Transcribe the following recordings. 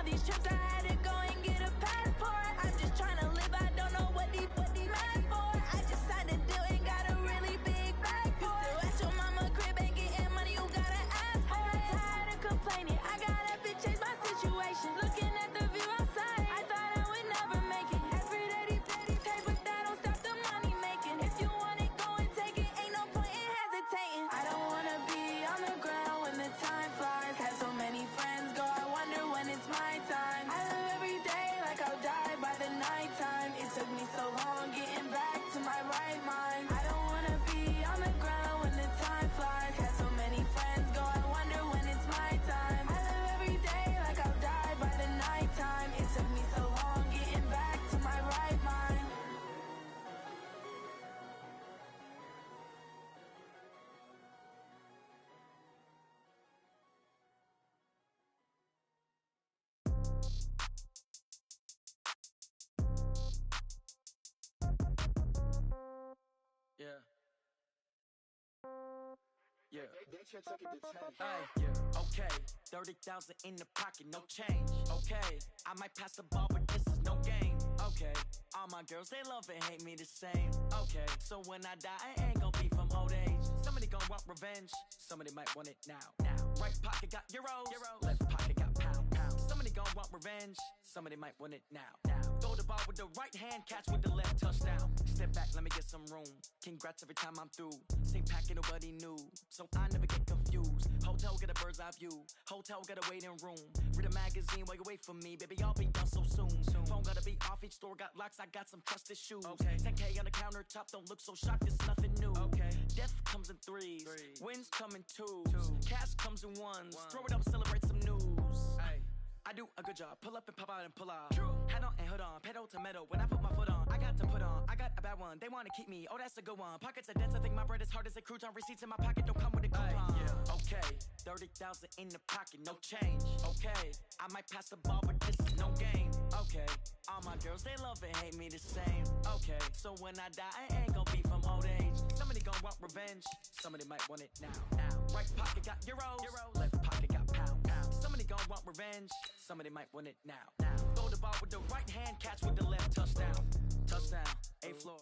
all these trips, I had to go and get a passport. I'm just trying to live, I don't know what the mad for. I just signed a deal and got a really big bag for it. Still at your mama crib ain't getting money, you gotta ask for it. I'm tired of complaining, I got up and changed my situation. Looking at the view outside, I thought I would never make it. Every day they pay, but that don't stop the money making. If you want it, go and take it, ain't no point in hesitating. I don't wanna be on the ground when the time flies. Had so many friends go, I wonder when it's my time. I live every day like I'll die by the nighttime. It took me so long getting back to my right mind. I don't wanna be on the ground when the time flies. Had so many friends go, I wonder when it's my time. I live every day like I'll die by the nighttime. It took me so long getting back to my right mind. Yeah. Yeah. They should take it to 10. Ay, yeah. Okay. 30,000 in the pocket, no change. Okay. I might pass the ball, but this is no game. Okay. All my girls, they love and hate me the same. Okay. So when I die, I ain't gonna be from old age. Somebody gonna want revenge. Somebody might want it now. Right pocket got euros. Left pocket got pounds. Somebody gonna want revenge. Somebody might want it now. Throw the ball with the right hand, catch with the left, touchdown. Step back, let me get some room. Congrats every time I'm through. Same packet, nobody knew, so I never get confused. Hotel get a bird's eye view. Hotel get a waiting room. Read a magazine while you wait for me, baby. I'll be done so soon. Phone gotta be off. Each store got locks. I got some trusted shoes. Okay. 10K on the countertop. Don't look so shocked. It's nothing new. Okay. Death comes in threes. Wins come in twos. Cash comes in ones. Throw it up, celebrate some news. Ay. I do a good job, pull up and pop out and pull off. Hat on and hood on, pedal to metal. When I put my foot on, I got to put on. I got a bad one, they wanna keep me. Oh, that's a good one. Pockets are dense, I think my bread is hard as a crouton. Receipts in my pocket don't come with a coupon. Yeah. Okay, 30,000 in the pocket, no change. Okay, I might pass the ball, but this is no game. Okay, all my girls, they love and hate me the same. Okay, so when I die, I ain't gonna be from old age. Somebody gonna want revenge, somebody might want it now. Right pocket got euros, left pocket got pounds. Somebody gonna want revenge, somebody might want it now. Throw the ball with the right hand, catch with the left, touchdown. Touchdown, A floor.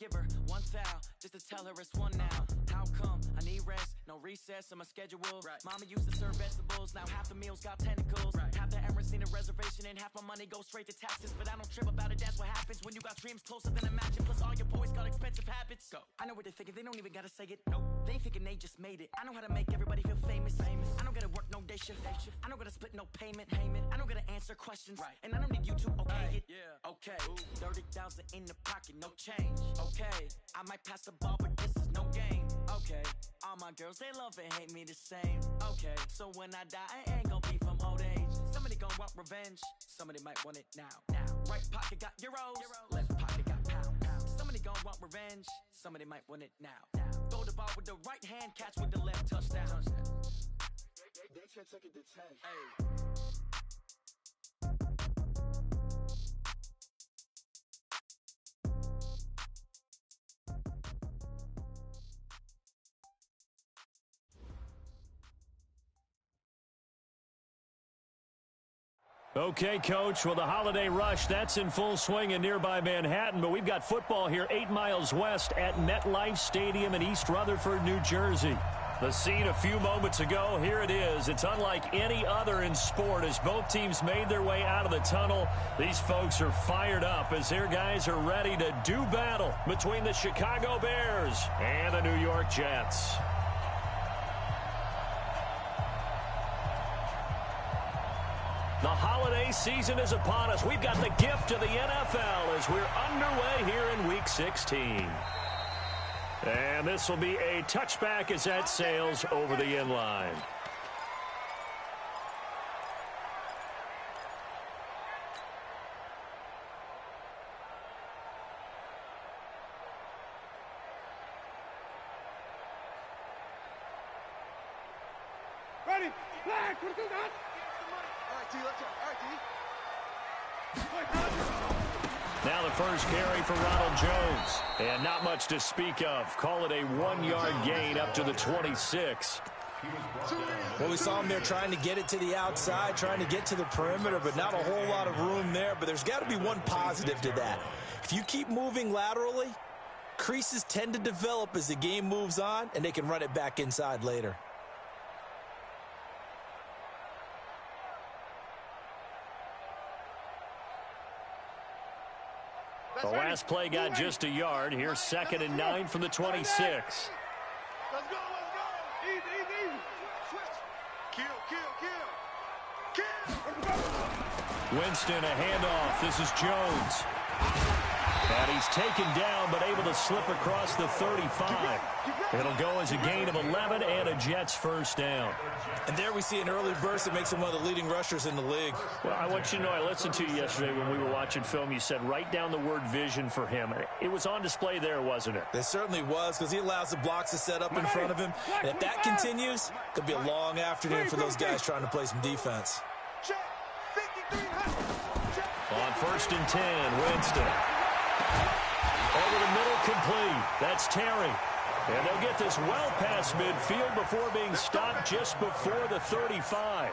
Give her one foul, just to tell her it's one now. How come? I need rest, no recess in my schedule. Right. Mama used to serve vegetables, now half the meals got tentacles. Right. Half the Emirates need a reservation and half my money goes straight to taxes. But I don't trip about it, that's what happens when you got dreams closer than a matching. Plus all your boys got expensive habits. Go. I know what they're thinking, they don't even gotta say it. Nope. They thinking they just made it. I know how to make everybody feel famous. I don't gotta work no day shift. I don't gotta split no payment. I don't gotta answer questions. Right. And I don't need you to okay it. Yeah. Okay. 30,000 in the pocket, no change. Okay, I might pass the ball, but this is no game. Okay, all my girls, they love and hate me the same. Okay, so when I die, I ain't gonna be from old age. Somebody gonna want revenge, somebody might want it now. Right pocket got euros, left pocket got pounds. Somebody gonna want revenge, somebody might want it now. Throw the ball with the right hand, catch with the left, touchdown. They should take it to 10. Hey. Okay, Coach. Well, the holiday rush, that's in full swing in nearby Manhattan, but we've got football here 8 miles west at MetLife Stadium in East Rutherford, New Jersey. The scene a few moments ago, here it is. It's unlike any other in sport as both teams made their way out of the tunnel. These folks are fired up as their guys are ready to do battle between the Chicago Bears and the New York Jets. The holiday season is upon us. We've got the gift of the NFL as we're underway here in Week 16. And this will be a touchback as that sails over the end line. Ready? Flag! What do that? All right, D, let's go. All right, D. Now the first carry for Ronald Jones. And not much to speak of. Call it a 1-yard gain up to the 26. Well, we saw him there trying to get it to the outside, trying to get to the perimeter, but not a whole lot of room there. But there's got to be one positive to that. If you keep moving laterally, creases tend to develop as the game moves on, and they can run it back inside later. The last play got just a yard. Here's 2nd and 9 from the 26. Let's go. Easy, easy, easy. Switch. Kill. Winston, a handoff. This is Jones. And he's taken down, but able to slip across the 35. It'll go as a gain of 11 and a Jets first down. And there we see an early burst that makes him one of the leading rushers in the league. Well, I want you to know, I listened to you yesterday when we were watching film. You said write down the word vision for him. It was on display there, wasn't it? It certainly was, because he allows the blocks to set up in front of him. And if that continues, it could be a long afternoon for those guys trying to play some defense. On 1st and 10, Winston. Over the middle, complete. That's Terry. And they'll get this well past midfield before being stopped just before the 35.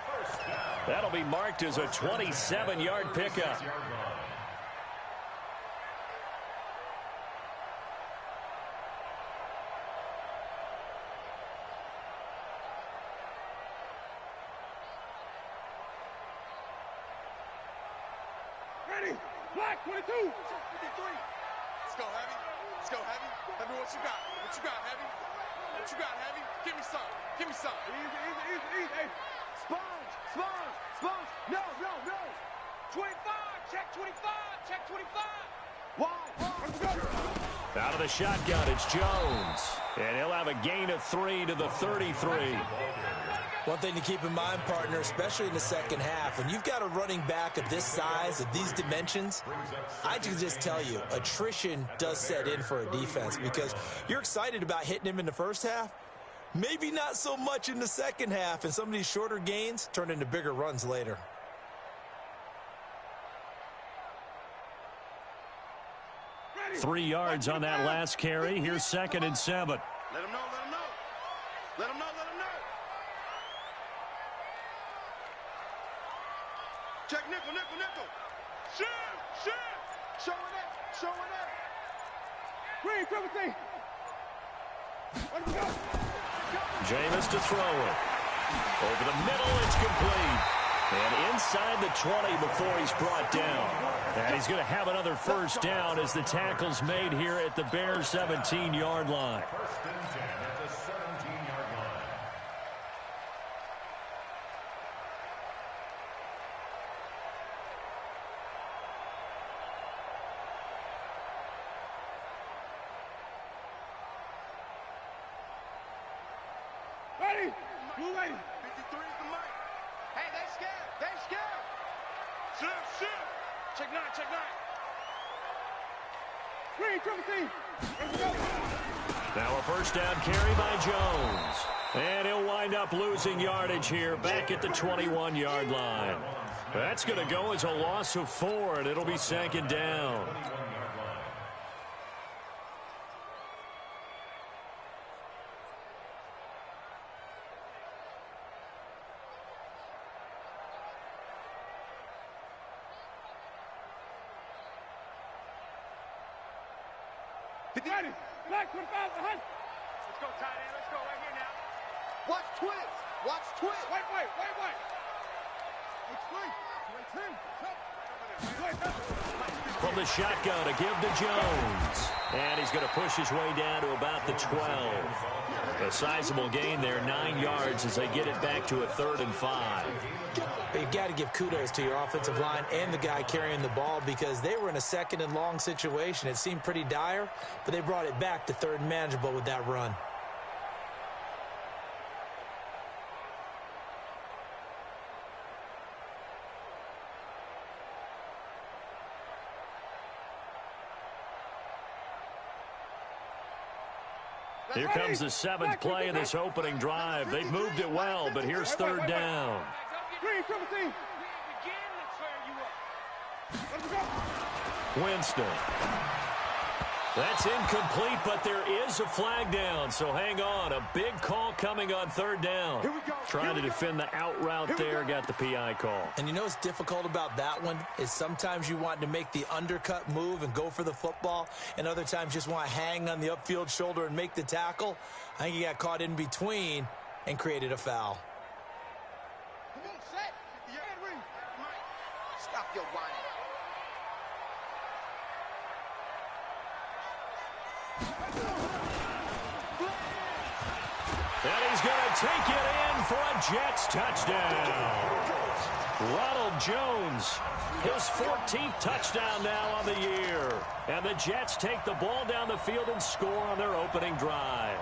That'll be marked as a 27-yard pickup. Ready. Black 22. 53. Let's go, Heavy. Let's go, Heavy. Heavy, what you got? What you got, Heavy? What you got, Heavy? Give me some. Give me some. Easy. Hey. Sponge. No. 25. Check 25. Check 25. Wide. Let's go. Out of the shotgun, it's Jones. And he'll have a gain of 3 to the 33. One thing to keep in mind, partner, especially in the second half, when you've got a running back of this size, of these dimensions, I can just tell you, attrition does set in for a defense because you're excited about hitting him in the first half, maybe not so much in the second half, and some of these shorter gains turn into bigger runs later. Ready. 3 yards on that last carry. Here's 2nd and 7. Let him know. Check nickel. Shoot. Showing up. Green, 17. Let's go. Jameis to throw it. Over the middle, it's complete. And inside the 20 before he's brought down. And he's going to have another first down as the tackle's made here at the Bears' 17-yard line. Ready. Blue lady. 53 is the mic. Hey, they scared. Shoot. Check 9. Green, 17. Let's go. Now a first down carry by Jones. And he'll wind up losing yardage here back at the 21-yard line. That's going to go as a loss of 4, and it'll be 2nd down. Ready. Black 25 behind. Let's go, tight end. Let's go right here now. Watch twist. Wait. From the shotgun, a give to Jones. And he's going to push his way down to about the 12. A sizable gain there, 9 yards as they get it back to a 3rd and 5. You've got to give kudos to your offensive line and the guy carrying the ball because they were in a 2nd and long situation. It seemed pretty dire, but they brought it back to 3rd and manageable with that run. Here comes the 7th play of this opening drive. They've moved it well, but here's 3rd down. Green, 17. Let's go. Winston. That's incomplete, but there is a flag down, so hang on. A big call coming on third down. Trying to defend the out route there, got the PI call. And you know what's difficult about that one is sometimes you want to make the undercut move and go for the football, and other times just want to hang on the upfield shoulder and make the tackle. I think he got caught in between and created a foul. Come on, set. Yeah, Henry. Stop your whining. And he's going to take it in for a Jets touchdown. Ronald Jones, his 14th touchdown now on the year. And the Jets take the ball down the field and score on their opening drive.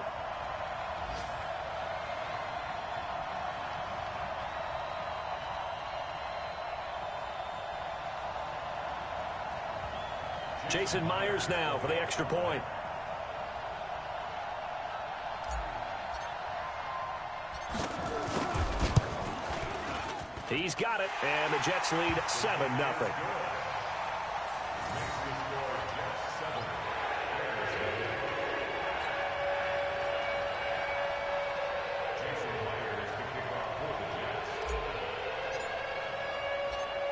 Jason Myers now for the extra point. He's got it, and the Jets lead 7-0.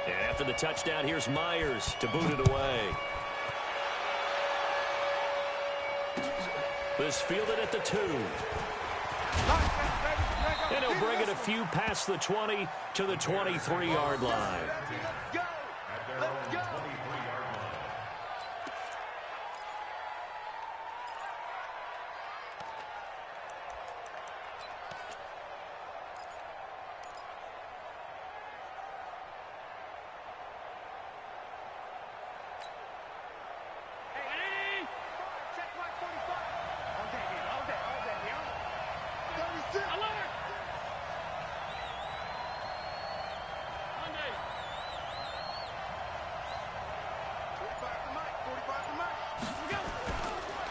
And after the touchdown, here's Myers to boot it away. This fielded at the 2. And he'll bring it a few past the 20 to the 23-yard line. Go. Let's go.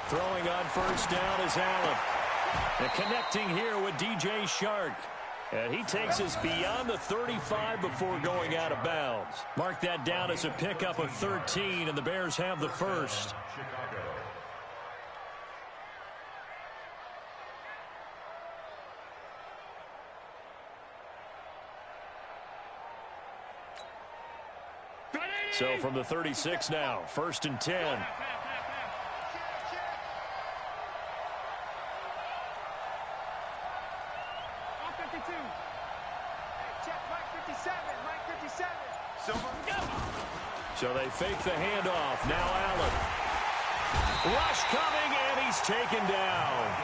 Throwing on first down is Allen. And connecting here with DJ Shark. And he takes us beyond the 35 before going out of bounds. Mark that down as a pickup of 13, and the Bears have the first. So from the 36 now, 1st and 10. So they fake the handoff. Now Allen. Rush coming, and he's taken down.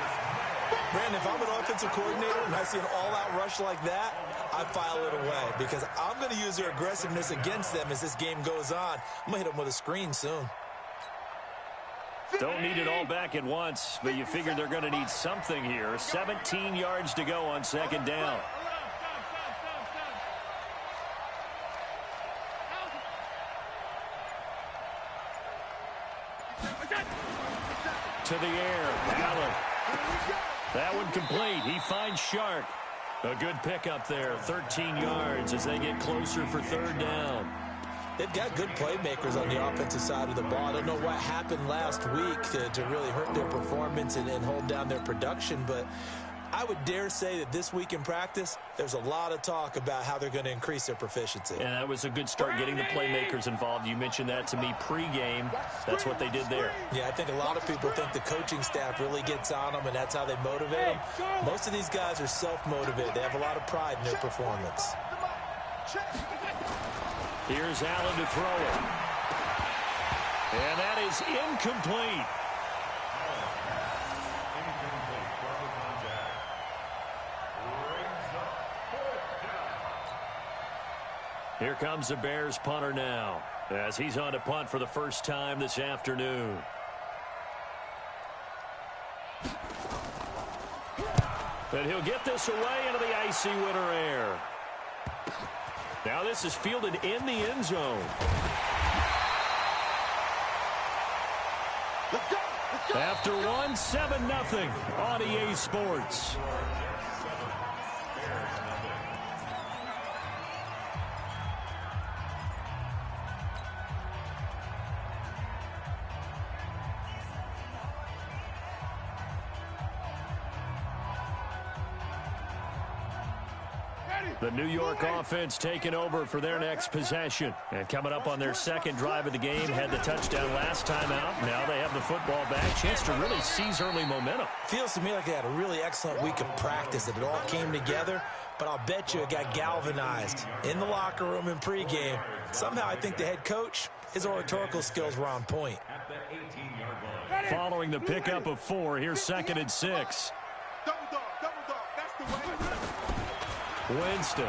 Brandon, if I'm an offensive coordinator and I see an all-out rush like that, I file it away because I'm going to use their aggressiveness against them as this game goes on. I'm going to hit them with a screen soon. Don't need it all back at once, but you figure they're going to need something here. 17 yards to go on 2nd down. To the air, Allen. That one complete. He finds Shark. A good pickup there, 13 yards as they get closer for 3rd down. They've got good playmakers on the offensive side of the ball. I don't know what happened last week to really hurt their performance and hold down their production, but I would dare say that this week in practice, there's a lot of talk about how they're going to increase their proficiency. And that was a good start getting the playmakers involved. You mentioned that to me pregame. That's what they did there. Yeah, I think a lot of people think the coaching staff really gets on them, and that's how they motivate them. Most of these guys are self-motivated. They have a lot of pride in their performance. Here's Allen to throw it. And that is incomplete. Here comes the Bears punter now as he's on to punt for the first time this afternoon. And he'll get this away into the icy winter air. Now this is fielded in the end zone. Let's go. Let's go. After 7-0 on EA Sports. The New York offense taking over for their next possession. And coming up on their second drive of the game, had the touchdown last time out. Now they have the football back. Chance to really seize early momentum. Feels to me like they had a really excellent week of practice, that it all came together. But I'll bet you it got galvanized in the locker room in pregame. Somehow I think the head coach, his oratorical skills were on point. Following the pickup of 4, here's 2nd and 6. Double dog, that's the way. Winston.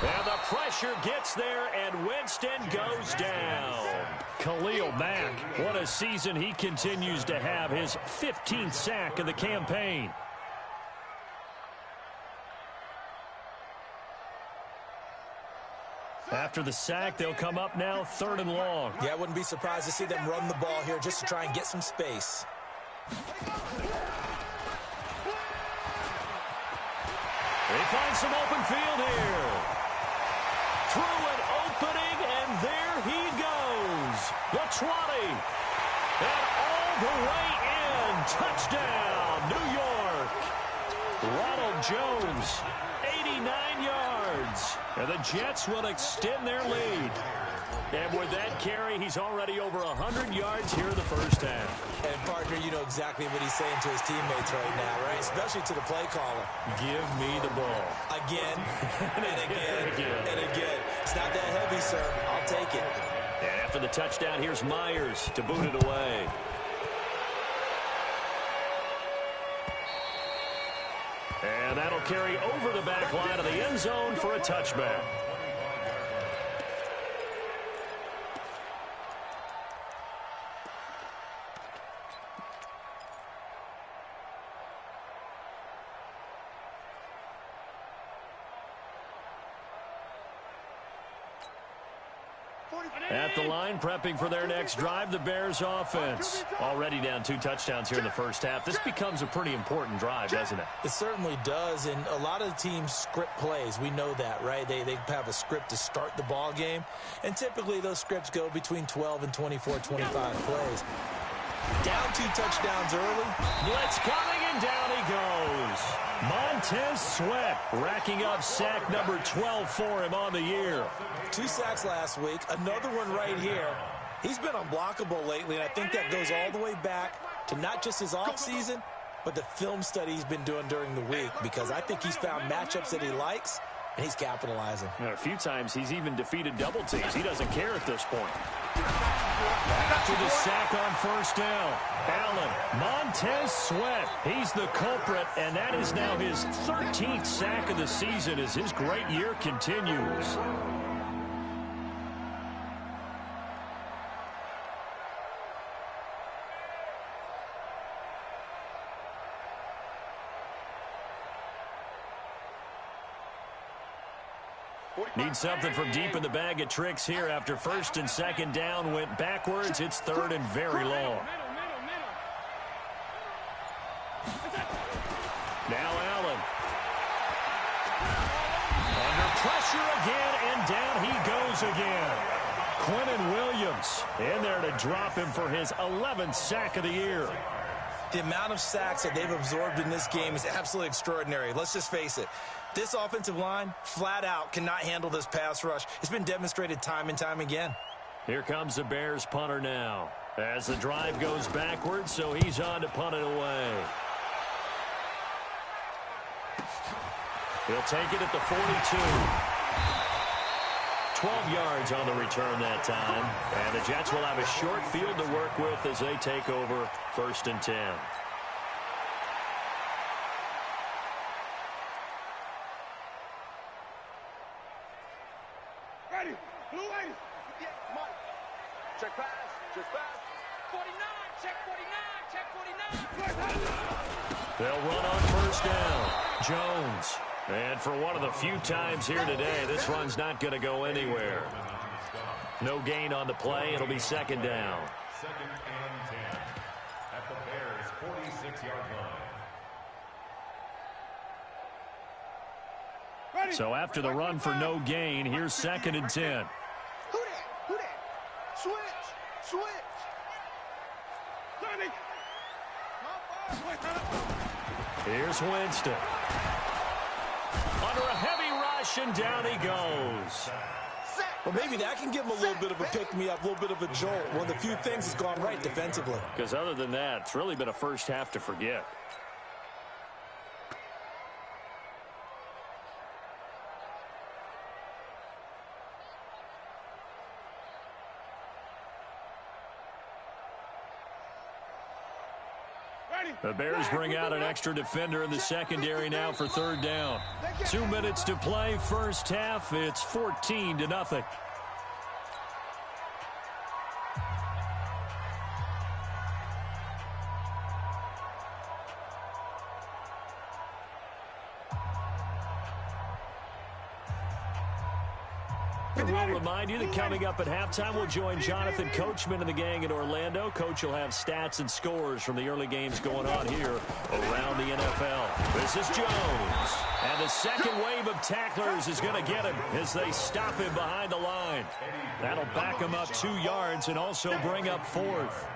And the pressure gets there, and Winston goes down. Khalil Mack, what a season he continues to have, his 15th sack of the campaign. After the sack, they'll come up now 3rd and long. Yeah, I wouldn't be surprised to see them run the ball here just to try and get some space. They find some open field here. Through an opening, and there he goes. The 20. And all the way in. Touchdown, New York. Ronald Jones, 89 yards. And the Jets will extend their lead. And with that carry, he's already over 100 yards here in the first half. And, partner, you know exactly what he's saying to his teammates right now, right? Especially to the play caller. Give me the ball. Again, and again, and again. It's not that heavy, sir. I'll take it. And after the touchdown, here's Myers to boot it away. And that'll carry over the back line of the end zone for a touchback. At the line, prepping for their next drive, the Bears offense. Already down 2 touchdowns here in the first half. This becomes a pretty important drive, doesn't it? It certainly does, and a lot of the teams script plays. We know that, right? They have a script to start the ball game, and typically those scripts go between 12 and 24, 25 plays. Down 2 touchdowns early. Blitz coming, and down he goes. Montez Sweat racking up sack number 12 for him on the year. 2 sacks last week, another one right here. He's been unblockable lately, and I think that goes all the way back to not just his offseason, but the film study he's been doing during the week, because I think he's found matchups that he likes, and he's capitalizing. And a few times he's even defeated double teams. He doesn't care at this point. After the sack on first down, Allen, Montez Sweat, he's the culprit, and that is now his 13th sack of the season as his great year continues. Need something from deep in the bag of tricks here after 1st and 2nd down went backwards. It's 3rd and very long. Now Allen. Under pressure again, and down he goes again. Quentin Williams in there to drop him for his 11th sack of the year. The amount of sacks that they've absorbed in this game is absolutely extraordinary. Let's just face it. This offensive line, flat out, cannot handle this pass rush. It's been demonstrated time and time again. Here comes the Bears punter now. As the drive goes backwards, so he's on to punt it away. He'll take it at the 42. 12 yards on the return that time. And the Jets will have a short field to work with as they take over 1st and 10. Ready, blue ladies. Yeah, Mike. Check pass, just pass. 49, check 49, check 49. They'll run on first down. Jones. And for one of the few times here today, this run's not going to go anywhere. No gain on the play. It'll be 2nd down. 2nd and 10 at the Bears' 46-yard line. So after the run for no gain, here's 2nd and 10. Who that? Who that? Switch. Switch. Sonny. My ball. Here's Winston. Under a heavy rush, and down he goes. Well, maybe that can give him a little bit of a pick-me-up, a little bit of a jolt. One of the few things that's gone right defensively. Because other than that, it's really been a first half to forget. The Bears bring out an extra defender in the secondary now for third down. 2 minutes to play, first half. It's 14-0. We'll remind you that coming up at halftime, we'll join Jonathan Coachman and the gang in Orlando. Coach will have stats and scores from the early games going on here around the NFL. This is Jones. And the second wave of tacklers is going to get him as they stop him behind the line. That'll back him up 2 yards and also bring up fourth.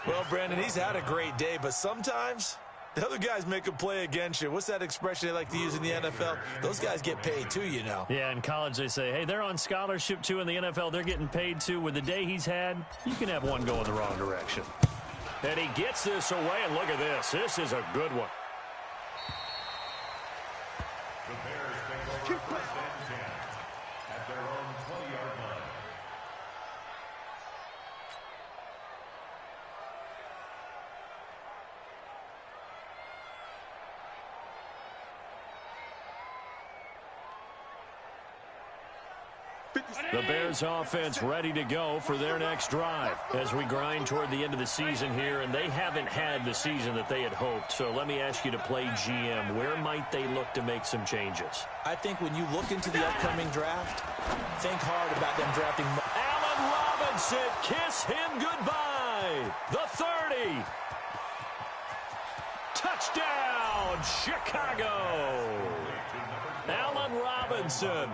Well, Brandon, he's had a great day, but sometimes the other guys make a play against you. What's that expression they like to use in the NFL? Those guys get paid too, you know. Yeah, in college they say, hey, they're on scholarship too. In the NFL, they're getting paid too. With the day he's had, you can have one go in the wrong direction. And he gets this away, and look at this. This is a good one. The Bears take over first and 10 at their own 20-yard line. The Bears offense ready to go for their next drive as we grind toward the end of the season here, and they haven't had the season that they had hoped. So let me ask you to play GM. Where might they look to make some changes? I think when you look into the upcoming draft, think hard about them drafting. Allen Robinson, kiss him goodbye. The 30. Touchdown, Chicago. Allen Robinson.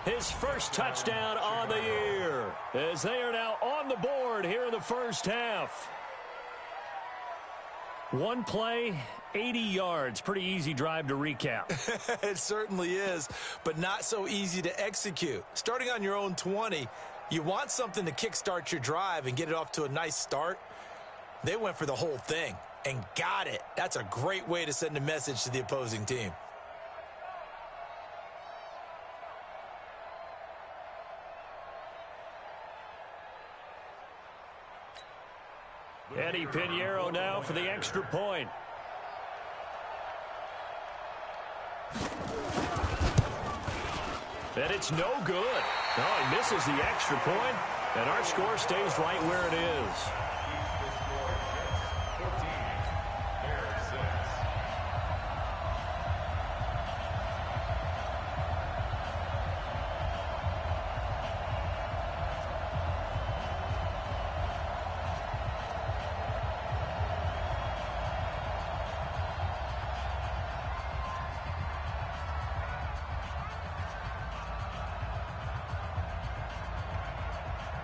His first touchdown on the year as they are now on the board here in the first half. One play, 80 yards. Pretty easy drive to recap. It certainly is, but not so easy to execute. Starting on your own 20, you want something to kickstart your drive and get it off to a nice start. They went for the whole thing and got it. That's a great way to send a message to the opposing team. Eddie Pinheiro now for the extra point. And it's no good. No, he misses the extra point, and our score stays right where it is.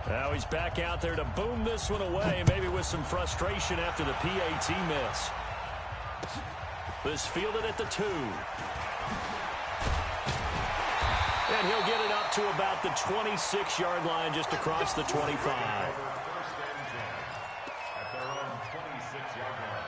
Now he's back out there to boom this one away, maybe with some frustration after the PAT miss. This fielded at the 2. And he'll get it up to about the 26-yard line, just across the 25. First and 10 at their own 26-yard line.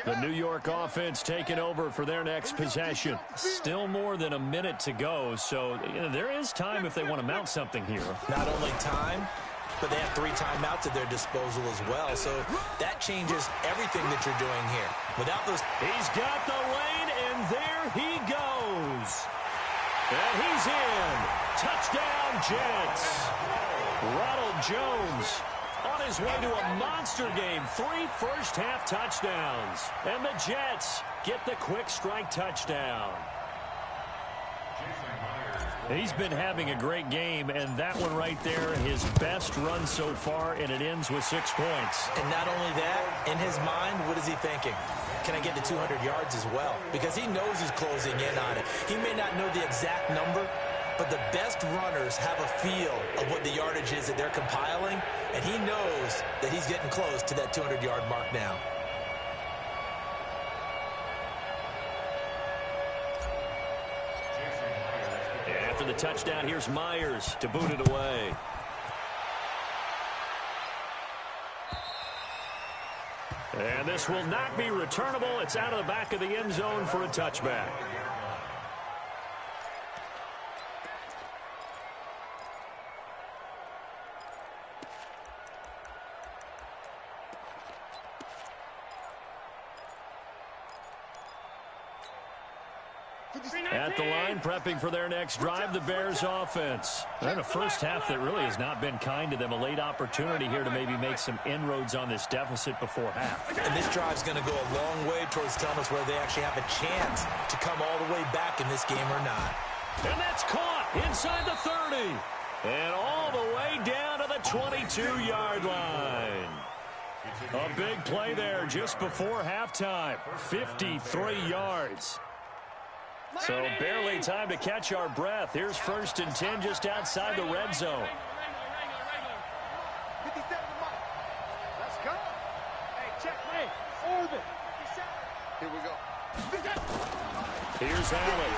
The New York offense taking over for their next possession. Still more than a minute to go, so there is time if they want to mount something here. Not only time, but they have 3 timeouts at their disposal as well, so that changes everything that you're doing here. Without those... He's got the lane, and there he goes. And he's in. Touchdown, Jets. Ronald Jones on his way to a monster game. 3 first-half touchdowns. And the Jets get the quick strike touchdown. Jason Myers He's been having a great game, and that one right there, his best run so far, and it ends with 6 points. And not only that, in his mind, what is he thinking? Can I get to 200 yards as well? Because he knows he's closing in on it. He may not know the exact number, but the best runners have a feel of what the yardage is that they're compiling, and he knows that he's getting close to that 200-yard mark now. After the touchdown, here's Myers to boot it away. And this will not be returnable. It's out of the back of the end zone for a touchback. At the line, prepping for their next drive, the Bears offense. And a first half that really has not been kind to them. A late opportunity here to maybe make some inroads on this deficit before half. And this drive's going to go a long way towards telling us whether they actually have a chance to come all the way back in this game or not. And that's caught inside the 30. And all the way down to the 22-yard line. A big play there just before halftime. 53 yards. So barely time to catch our breath. Here's 1st and 10 just outside the red zone. 57 Let's go. Hey, check me. Orbit. Here we go. Here's Allen.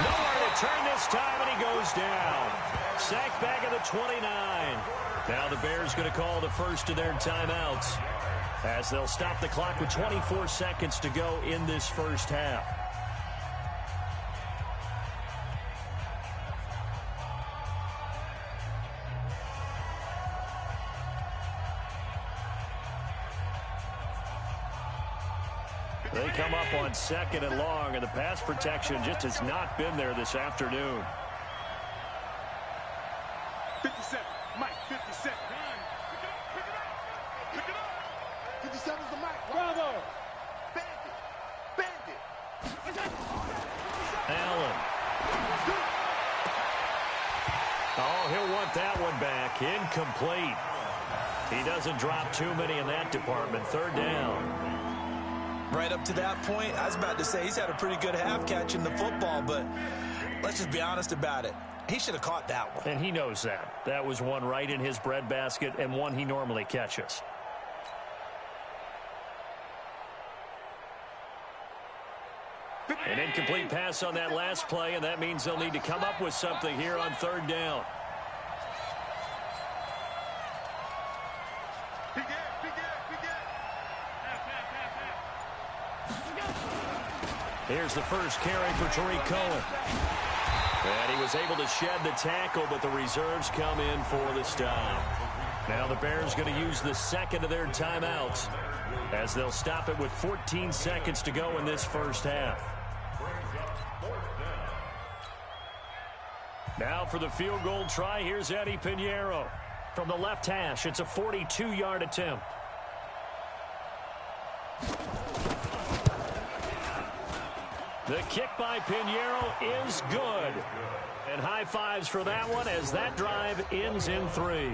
Nowhere to turn this time, and he goes down. Sacked back at the 29. Now the Bears going to call the first of their timeouts as they'll stop the clock with 24 seconds to go in this first half. They come up on 2nd and long, and the pass protection just has not been there this afternoon. 57. Mike, 57. Pick it up. 57 is the Mike. Bravo. Bandit. Allen. Oh, he'll want that one back. Incomplete. He doesn't drop too many in that department. 3rd down. Right up to that point, I was about to say he's had a pretty good half catching the football, but let's just be honest about it. He should have caught that one. And he knows that. That was one right in his breadbasket and one he normally catches. An incomplete pass on that last play, and that means they'll need to come up with something here on 3rd down. Here's the first carry for Tariq Cohen. And he was able to shed the tackle, but the reserves come in for the stop. Now the Bears going to use the 2nd of their timeouts as they'll stop it with 14 seconds to go in this first half. Now for the field goal try, here's Eddie Pinheiro. From the left hash, it's a 42-yard attempt. The kick by Pinheiro is good. And high fives for that one as that drive ends in 3.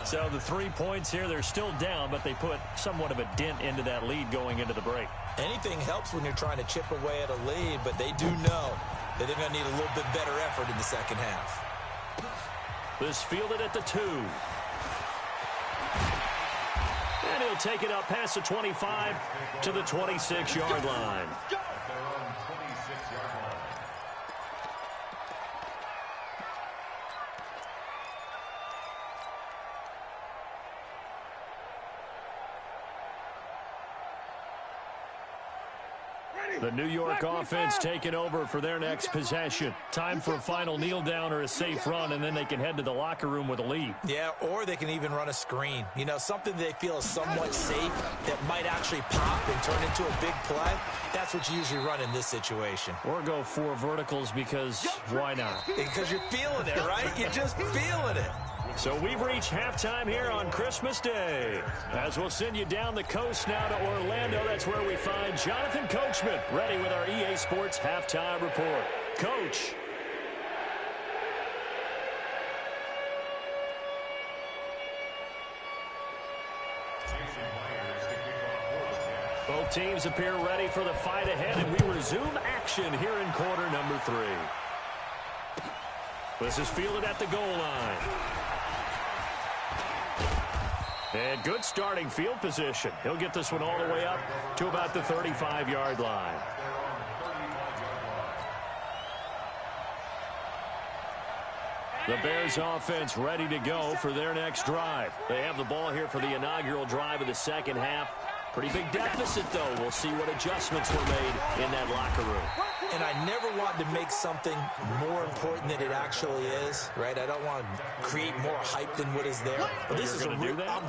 So the 3 points here, they're still down, but they put somewhat of a dent into that lead going into the break. Anything helps when you're trying to chip away at a lead, but they do know that they're going to need a little bit better effort in the second half. This fielded at the 2. And he'll take it up past the 25 to the 26-yard line. The New York offense taking over for their next possession. Time for a final kneel down or a safe run, and then they can head to the locker room with a lead. Yeah, or they can even run a screen. You know, something they feel is somewhat safe that might actually pop and turn into a big play. That's what you usually run in this situation. Or go 4 verticals because why not? Because you're feeling it, right? You're just feeling it. So we've reached halftime here on Christmas Day. As we'll send you down the coast now to Orlando, that's where we find Jonathan Coachman ready with our EA Sports Halftime Report. Coach. Both teams appear ready for the fight ahead, and we resume action here in quarter number 3. This is fielded at the goal line. And good starting field position. He'll get this one all the way up to about the 35-yard line. The Bears offense ready to go for their next drive. They have the ball here for the inaugural drive of the second half. Pretty big deficit, though. We'll see what adjustments were made in that locker room. And I never want to make something more important than it actually is, right? I don't want to create more hype than what is there. But this is I'm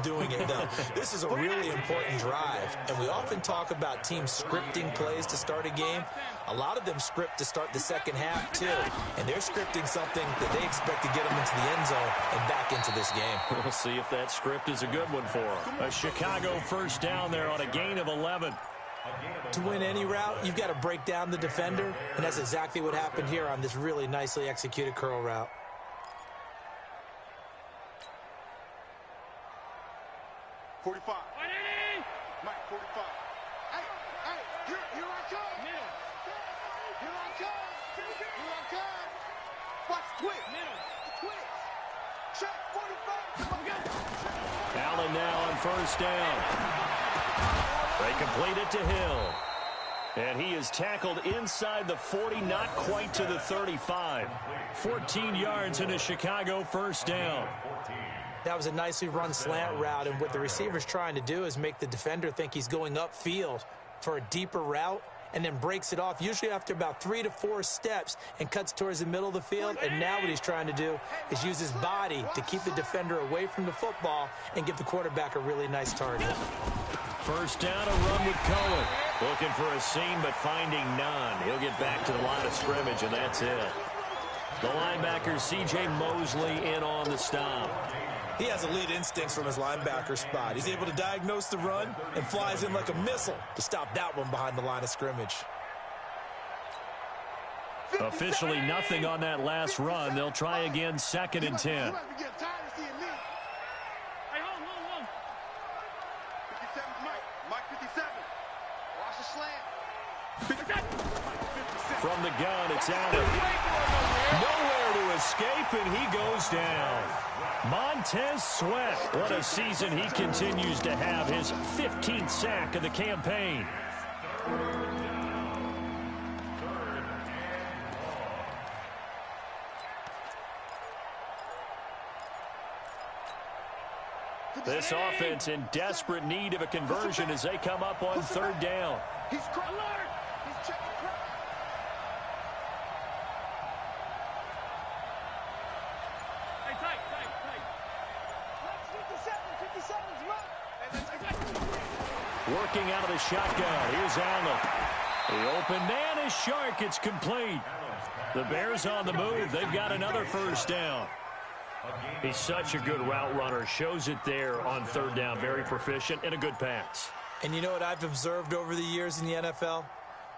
doing it, though. This is a really important drive. And we often talk about teams scripting plays to start a game. A lot of them script to start the second half, too. And they're scripting something that they expect to get them into the end zone and back into this game. We'll see if that script is a good one for them. A Chicago first down there on a gain of 11. To win any route, you've got to break down the defender, and that's exactly what happened here on this really nicely executed curl route. Mike, 45. Hey, here I come. Here I come. Watch quick. Check 45. Allen now on first down. They complete it to Hill. And he is tackled inside the 40, not quite to the 35. 14 yards in a Chicago first down. That was a nicely run slant route, and what the receiver's trying to do is make the defender think he's going upfield for a deeper route, and then breaks it off, usually after about 3 to 4 steps, and cuts towards the middle of the field. And now what he's trying to do is use his body to keep the defender away from the football and give the quarterback a really nice target. First down, a run with Cohen. Looking for a seam, but finding none. He'll get back to the line of scrimmage, and that's it. The linebacker, C.J. Mosley, in on the stop. He has elite instincts from his linebacker spot. He's able to diagnose the run and flies in like a missile to stop that one behind the line of scrimmage. Officially nothing on that last run. They'll try again, 2nd and 10. From the gun, it's Allen. Nowhere to escape, and he goes down. Montez Sweat. What a season he continues to have. His 15th sack of the campaign. This offense in desperate need of a conversion as they come up on 3rd down. He's alert. He's checking. Hey, tight. 57's Working out of the shotgun. Here's Allen. The open man is Shark. It's complete. The Bears on the move. They've got another first down. He's such a good route runner. Shows it there on 3rd down. Very proficient and a good pass. And you know what I've observed over the years in the NFL?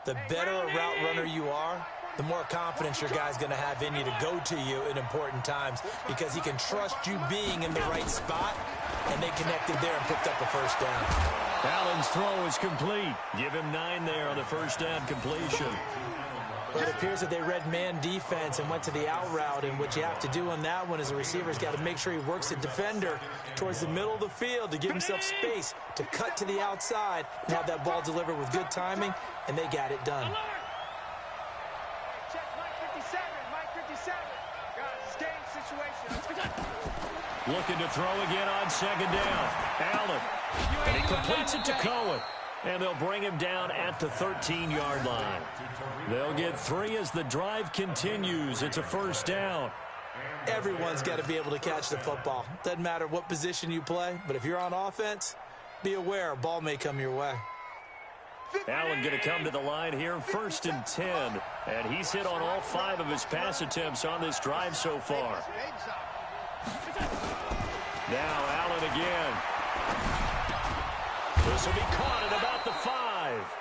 The better a route runner you are, the more confidence your guy's going to have in you to go to you in important times, because he can trust you being in the right spot, and they connected there and picked up a first down. Allen's throw is complete. Give him 9 there on the first down completion. Well, it appears that they read man defense and went to the out route, and what you have to do on that one is the receiver's got to make sure he works the defender towards the middle of the field to give himself space to cut to the outside and have that ball delivered with good timing, and they got it done. Check Mike 57. Guys, game situation. Looking to throw again on 2nd down. Allen. And he completes it to Cohen. And they'll bring him down at the 13-yard line. They'll get 3 as the drive continues. It's a first down. Everyone's got to be able to catch the football. Doesn't matter what position you play, but if you're on offense, be aware a ball may come your way. Allen going to come to the line here, 1st and 10. And he's hit on all 5 of his pass attempts on this drive so far. Now Allen again. This will be caught at about the 5.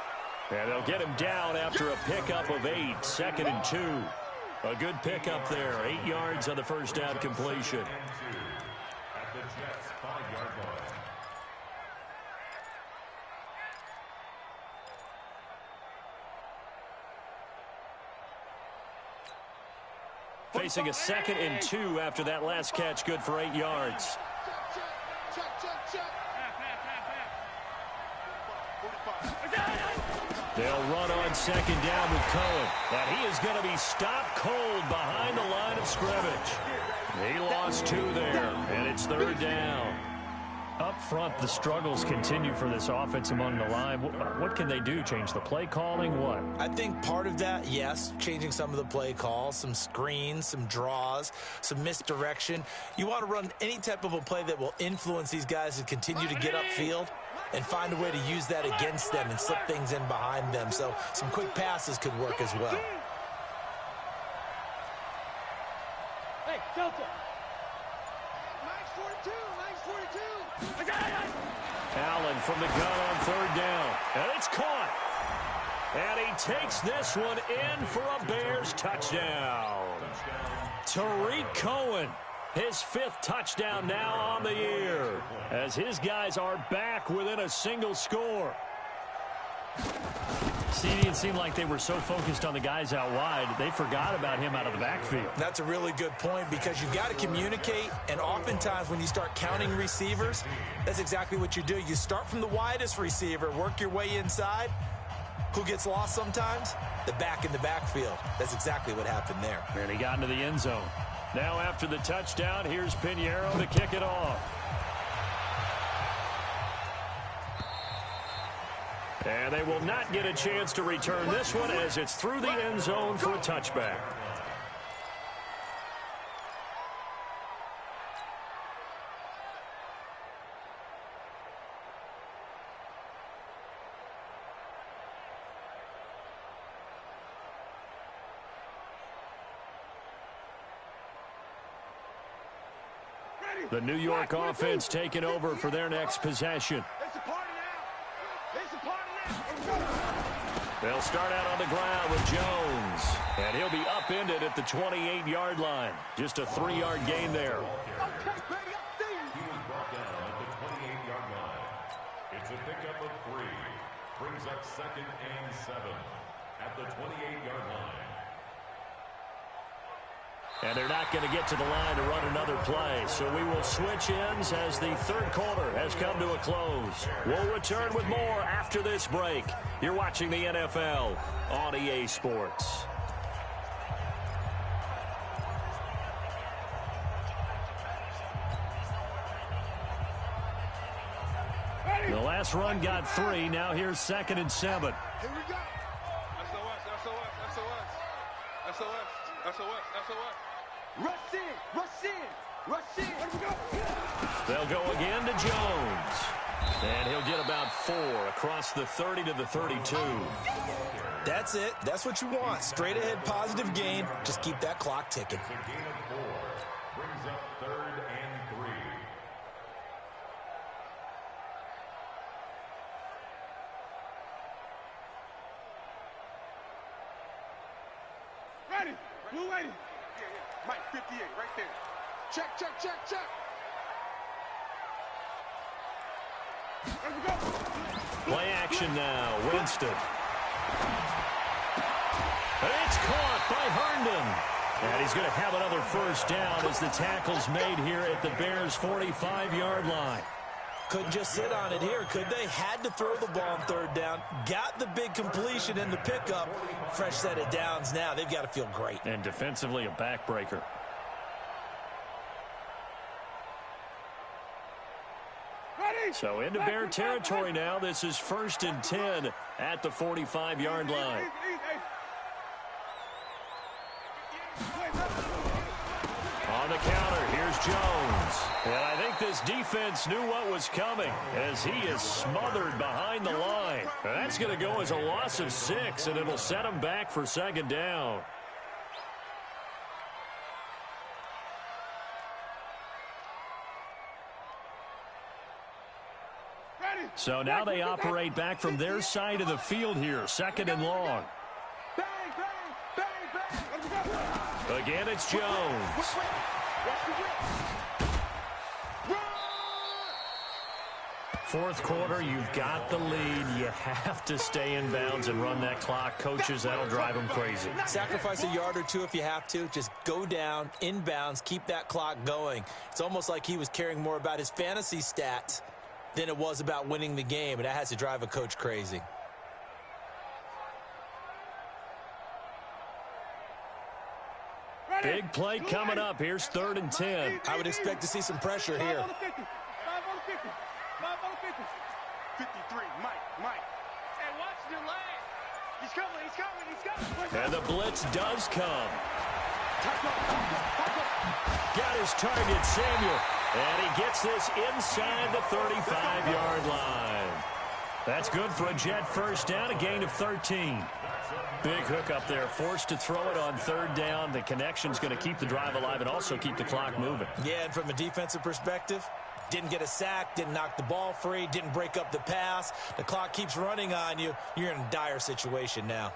And they'll get him down after a pickup of 8, 2nd and 2. A good pickup there, 8 yards on the first down completion. facing a 2nd and 2 after that last catch, good for 8 yards. They'll run on 2nd down with Cohen. And he is going to be stopped cold behind the line of scrimmage. He lost 2 there, and it's 3rd down. Up front, the struggles continue for this offense among the line. What can they do? Change the play calling? What? I think part of that, yes, changing some of the play calls, some screens, some draws, some misdirection. You want to run any type of a play that will influence these guys to continue to get upfield and find a way to use that against them and slip things in behind them. So some quick passes could work as well. Hey, Delta. Max 42, Max 42. Allen from the gun on 3rd down. And it's caught. And he takes this one in for a Bears touchdown. Tariq Cohen, his 5th touchdown now on the year, as his guys are back within a single score. It seemed like they were so focused on the guys out wide, they forgot about him out of the backfield. That's a really good point, because you've got to communicate, and oftentimes when you start counting receivers, that's exactly what you do. You start from the widest receiver, work your way inside. Who gets lost sometimes? The back in the backfield. That's exactly what happened there. And he got into the end zone. Now after the touchdown, here's Pinheiro to kick it off. And they will not get a chance to return this one as it's through the end zone for a touchback. The New York offense taking over for their next possession. They'll start out on the ground with Jones. And he'll be upended at the 28-yard line. Just a 3-yard gain there. He was brought down at the 28-yard line. It's a pickup of 3. Brings up 2nd and 7 at the 28-yard line. And they're not going to get to the line to run another play. So we will switch ends as the 3rd quarter has come to a close. We'll return with more after this break. You're watching the NFL on EA Sports. The last run got 3. Now here's 2nd and 7. Here we go. SOS, SOS, SOS. SOS, SOS, SOS. Rush in, rush in, rush in. Here we go. They'll go again to Jones. And he'll get about 4 across the 30 to the 32. That's it. That's what you want. Straight ahead positive gain. Just keep that clock ticking. It's a gain of 4. Brings up 3rd and 3. Ready. Blue 80. Mike 58 right there. Check, check, check, check. There we go. Play action now. Winston. And it's caught by Herndon. And he's going to have another 1st down as the tackle's made here at the Bears' 45-yard line. Couldn't just sit on it here, could they? Had to throw the ball on 3rd down. Got the big completion in the pickup. Fresh set of downs now. They've got to feel great. And defensively, a backbreaker. So into Bear territory now. This is 1st and 10 at the 45-yard line. On the counter, here's Jones. And I think this defense knew what was coming as he is smothered behind the line. And that's going to go as a loss of 6, and it'll set him back for 2nd down. So now they operate back from their side of the field here, 2nd and long. Again, it's Jones. Fourth quarter, you've got the lead. You have to stay in bounds and run that clock. Coaches, that'll drive them crazy. Sacrifice a yard or two if you have to. Just go down, in bounds, keep that clock going. It's almost like he was caring more about his fantasy stats than it was about winning the game, and that has to drive a coach crazy. Big play coming up. Here's 3rd and 10. I would expect to see some pressure here. 53, Mike. Hey, watch your leg. He's coming. And the blitz does come. Got his target, Samuel. And he gets this inside the 35-yard line. That's good for a Jet first down, a gain of 13. Big hook up there, forced to throw it on 3rd down. The connection's going to keep the drive alive and also keep the clock moving. Yeah, and from a defensive perspective, didn't get a sack, didn't knock the ball free, didn't break up the pass. The clock keeps running on you. You're in a dire situation now.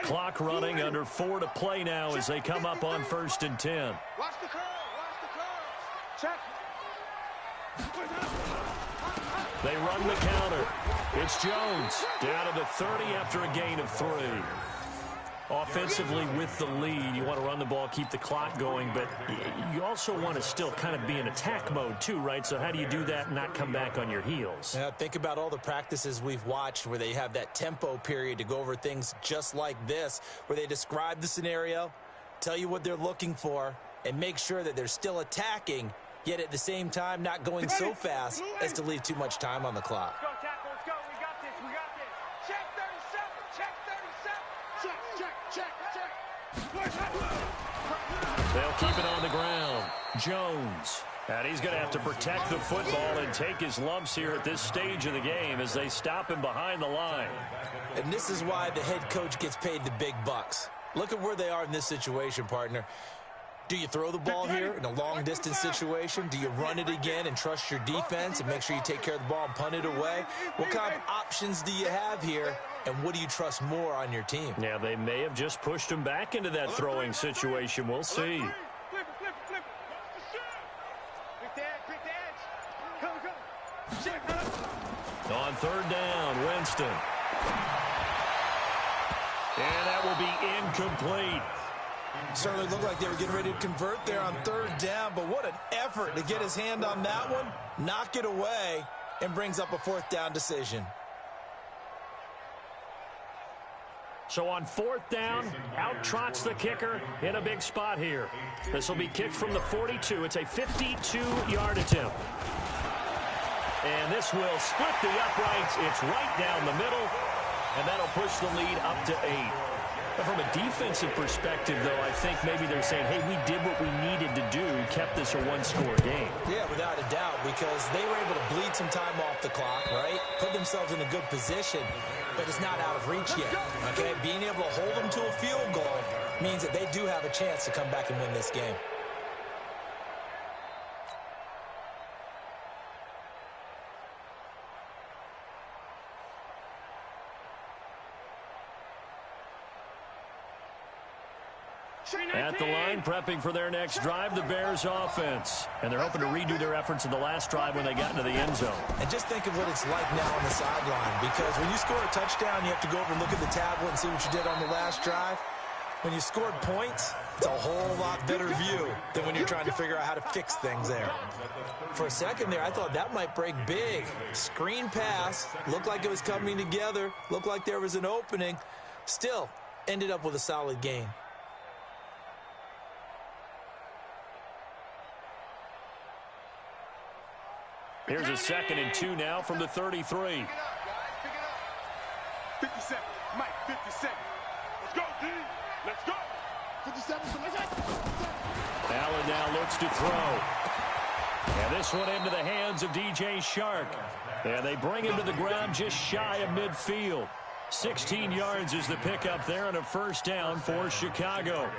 Clock running, under 4 to play now as they come up on 1st and 10. Watch the curl. Check. They run the counter. It's Jones down to the 30 after a gain of 3. Offensively with the lead, you want to run the ball, keep the clock going, but you also want to still kind of be in attack mode too, right? So how do you do that and not come back on your heels? Yeah, think about all the practices we've watched where they have that tempo period to go over things just like this, where they describe the scenario, tell you what they're looking for, and make sure that they're still attacking, yet at the same time not going so fast as to leave too much time on the clock. Let's go, tackle. Let's go. We got this. Check 37. They'll keep it on the ground. Jones. And he's going to have to protect the football and take his lumps here at this stage of the game as they stop him behind the line. And this is why the head coach gets paid the big bucks. Look at where they are in this situation, partner. Do you throw the ball here in a long-distance situation? Do you run it again and trust your defense and make sure you take care of the ball and punt it away? What kind of options do you have here, and what do you trust more on your team? Yeah, they may have just pushed him back into that throwing situation. We'll see. Flip it. Quick the edge. Come. Check. On 3rd down, Winston. And that will be incomplete. Certainly looked like they were getting ready to convert there on 3rd down, but what an effort to get his hand on that one, knock it away, and brings up a 4th down decision. So on 4th down, out trots the kicker in a big spot here. This will be kicked from the 42. It's a 52-yard attempt. And this will split the uprights. It's right down the middle, and that'll push the lead up to 8. But from a defensive perspective, though, I think maybe they're saying, hey, we did what we needed to do, kept this a 1-score game. Yeah, without a doubt, because they were able to bleed some time off the clock, right? Put themselves in a good position, but it's not out of reach yet, okay? Being able to hold them to a field goal means that they do have a chance to come back and win this game. At the line, prepping for their next drive, the Bears offense. And they're hoping to redo their efforts in the last drive when they got into the end zone. And just think of what it's like now on the sideline, because when you score a touchdown, you have to go over and look at the tablet and see what you did on the last drive. When you scored points, it's a whole lot better view than when you're trying to figure out how to fix things there. For a second there, I thought that might break big. Screen pass, looked like it was coming together, looked like there was an opening. Still, ended up with a solid game. Here's a 2nd and 2 now from the 33. Pick it up, guys. Pick it up. 57. Mike, 57. Let's go, D. Let's go. 57. Allen now looks to throw. And this one into the hands of DJ Shark. And they bring him to the ground just shy of midfield. 16 yards is the pickup there on a 1st down for Chicago.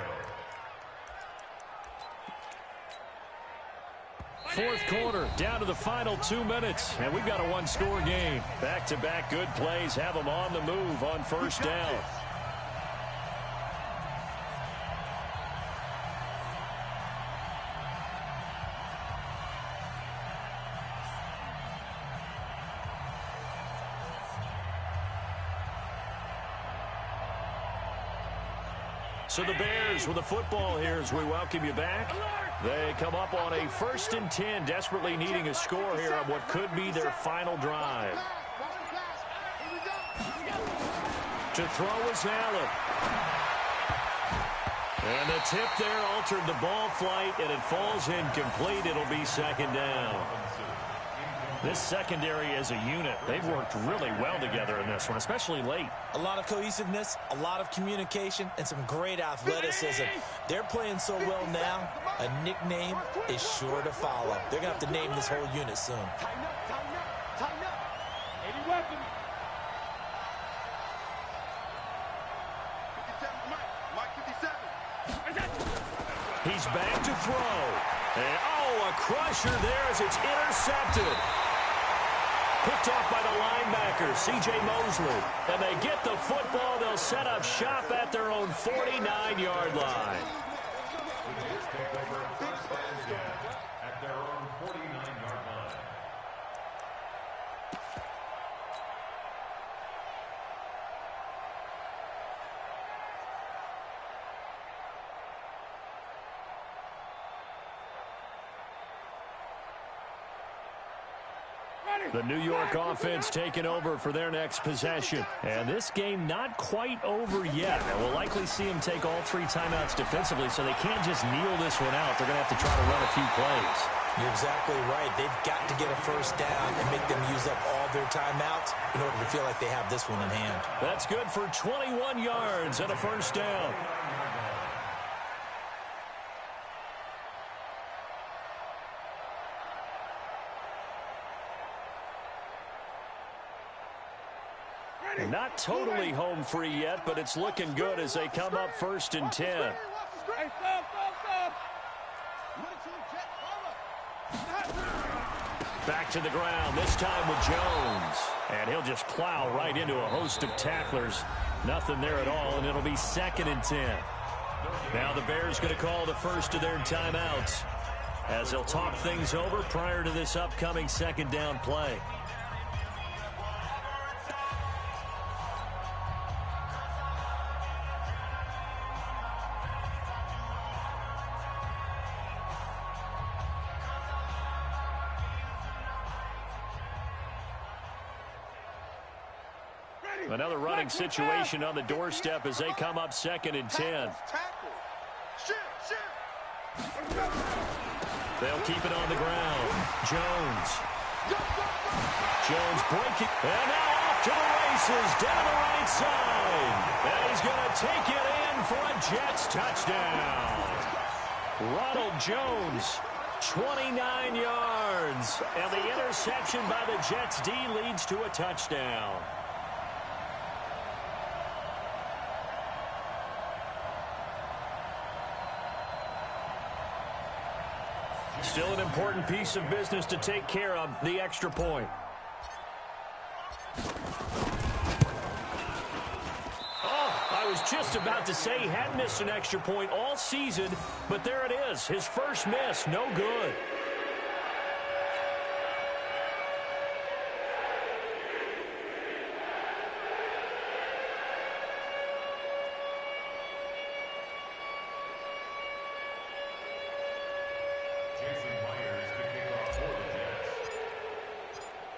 4th quarter, down to the final 2 minutes, and we've got a 1-score game. Back-to-back good plays have them on the move on 1st down. So the Bears with the football here as we welcome you back. They come up on a 1st and 10, desperately needing a score here on what could be their final drive. To throw is Allen. And the tip there altered the ball flight, and it falls incomplete. It'll be 2nd down. This secondary as a unit, they've worked really well together in this one, especially late. A lot of cohesiveness, a lot of communication, and some great athleticism. They're playing so well now, a nickname is sure to follow. They're going to have to name this whole unit soon. Tighten up, tighten up, tighten up. 80 weapons. 57, Mike 57. He's back to throw. And, a crusher there as it's intercepted. Picked off by the linebacker, C.J. Mosley. And they get the football. They'll set up shop at their own 49-yard line. At their own 49-yard line. The New York offense taking over for their next possession. And this game not quite over yet. And we'll likely see them take all 3 timeouts defensively, so they can't just kneel this one out. They're going to have to try to run a few plays. You're exactly right. They've got to get a 1st down and make them use up all their timeouts in order to feel like they have this one in hand. That's good for 21 yards and a 1st down. Not totally home free yet, but it's looking good as they come up 1st and 10. Hey, stop. Back to the ground, this time with Jones. And he'll just plow right into a host of tacklers. Nothing there at all, and it'll be 2nd and 10. Now the Bears going to call the first of their timeouts as they'll talk things over prior to this upcoming 2nd down play. Another running situation on the doorstep as they come up 2nd and 10. They'll keep it on the ground. Jones breaking. And now off to the races down the right side. And he's going to take it in for a Jets touchdown. Ronald Jones, 29 yards. And the interception by the Jets D leads to a touchdown. Still an important piece of business to take care of, the extra point. I was just about to say he hadn't missed an extra point all season, but there it is. His first miss, no good.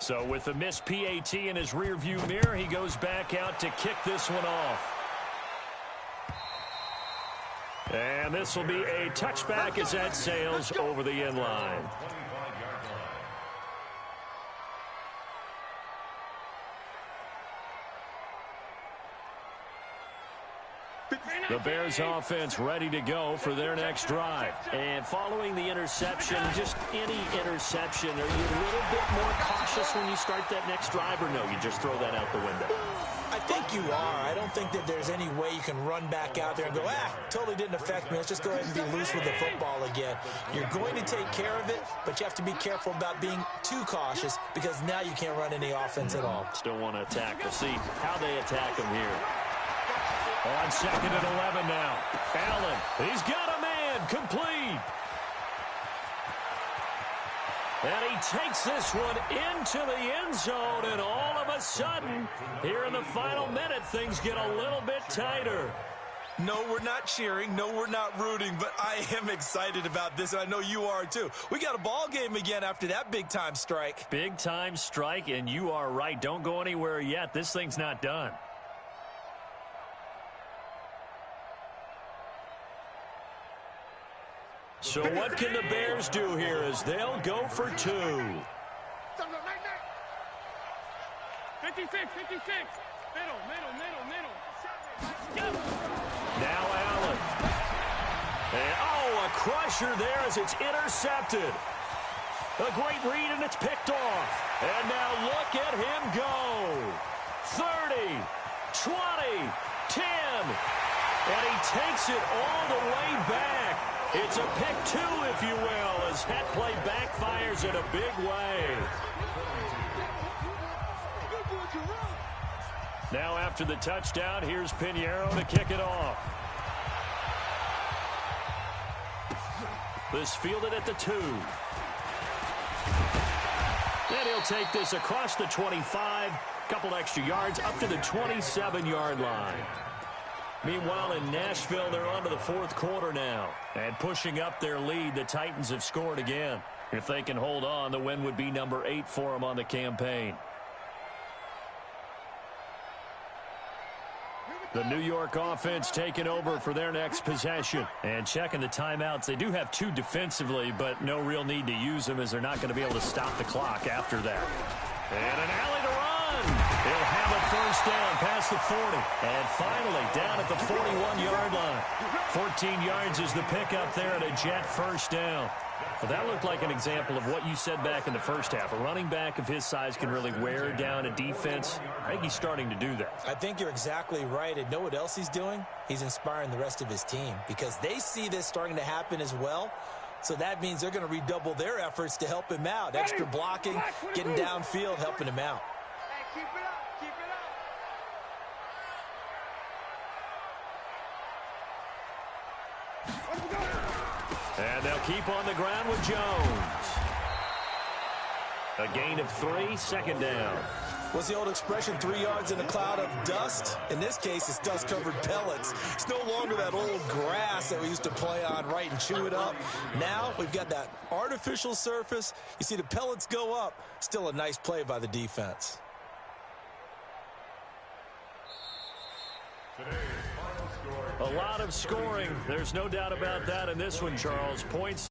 So with the missed PAT in his rearview mirror, he goes back out to kick this one off. And this will be a touchback as that sails over the end line. The Bears offense ready to go for their next drive. And following the interception, just any interception, are you a little bit more cautious when you start that next drive, or no, you just throw that out the window? I think you are. I don't think that there's any way you can run back out there and go, totally didn't affect me. Let's just go ahead and be loose with the football again. You're going to take care of it, but you have to be careful about being too cautious because now you can't run any offense at all. Still want to attack. We'll see how they attack him here. On 2nd and 11 now. Allen, he's got a man, complete. And he takes this one into the end zone, and all of a sudden, here in the final minute, things get a little bit tighter. No, we're not cheering. No, we're not rooting, but I am excited about this, and I know you are too. We got a ball game again after that big-time strike. Big-time strike, and you are right. Don't go anywhere yet. This thing's not done. So what can the Bears do here as they'll go for two? 56. Middle. Now Allen. And, a crusher there as it's intercepted. A great read, and it's picked off. And now look at him go. 30, 20, 10. And he takes it all the way back. It's a pick two, if you will, as that play backfires in a big way. Now after the touchdown, here's Pinheiro to kick it off. This fielded at the 2. And he'll take this across the 25, couple extra yards up to the 27-yard line. Meanwhile, in Nashville, they're on to the fourth quarter now. And pushing up their lead, the Titans have scored again. If they can hold on, the win would be number 8 for them on the campaign. The New York offense taking over for their next possession. And checking the timeouts. They do have 2 defensively, but no real need to use them as they're not going to be able to stop the clock after that. And an alley to run. He'll have a first down past the 40. And finally down at the 41-yard line. 14 yards is the pickup there and a Jet first down. Well, that looked like an example of what you said back in the first half. A running back of his size can really wear down a defense. I think he's starting to do that. I think you're exactly right. And know what else he's doing? He's inspiring the rest of his team because they see this starting to happen as well. So that means they're going to redouble their efforts to help him out. Extra blocking, getting downfield, helping him out. Hey, keep it up, keep it up. And they'll keep on the ground with Jones. A gain of 3, second down. What's the old expression, 3 yards in a cloud of dust? In this case, it's dust-covered pellets. It's no longer that old grass that we used to play on, right, and chew it up. Now we've got that artificial surface. You see the pellets go up. Still a nice play by the defense. A lot of scoring. There's no doubt about that in this one, Charles. Points.